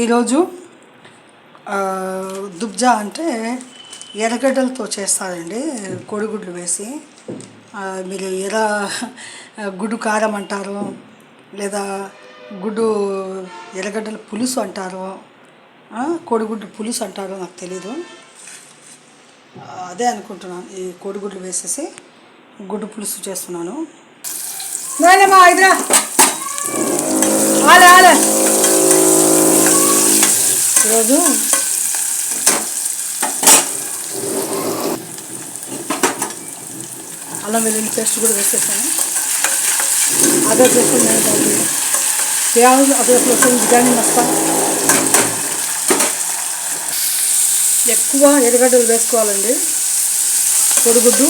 ఈరోజు దుబ్జా అంటే ఎర్రగడ్డలతో చేస్తారండి, కోడిగుడ్లు వేసి. మీరు గుడ్డు కారం అంటారు, లేదా గుడ్డు ఎర్రగడ్డల పులుసు అంటారు, కోడిగుడ్డు పులుసు అంటారు, నాకు తెలీదు. అదే అనుకుంటున్నాను. ఈ కోడిగుడ్లు వేసేసి గుడ్డు పులుసు చేస్తున్నాను. ఈరోజు అల్లం వెల్లుల్లి పేస్ట్ కూడా వేసేసాను. అదర్ లెసన్ प्याज अदरक लहसुन బిర్యానీ మసాలా ఎక్కువ ఎర్రగడ్డలు వేసుకోవాలండి. కోడిగుడ్డు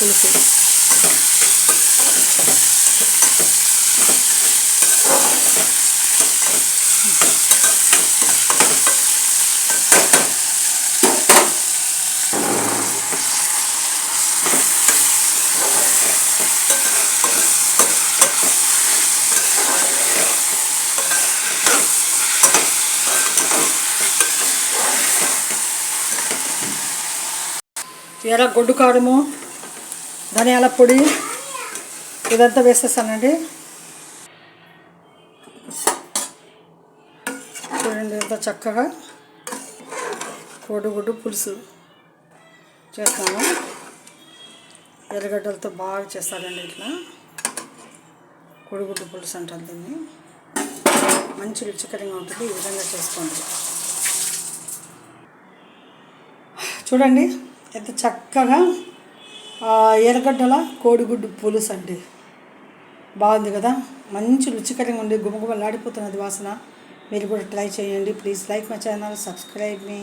పులుసు గొడ్డు కారము, ధనియాల పొడి ఇదంతా వేసేసానండి. చూడండి ఎంత చక్కగా కోడిగుడ్డు పులుసు చేస్తాను. ఎర్రగడ్డలతో బాగా చేస్తారండి. ఇట్లా కోడిగుడ్డు పులుసు అంటారు దీన్ని. మంచి రుచికరంగా ఉంటుంది. ఈ విధంగా చేసుకోండి. చూడండి ఎంత చక్కగా ఎర్రగడ్డల కోడిగుడ్డు పులుసు అండి. బాగుంది కదా, మంచి రుచికరంగా ఉండి గుమగుమలాడిపోతున్నది వాసన. మీరు కూడా ట్రై చేయండి. Please like my channel, subscribe me.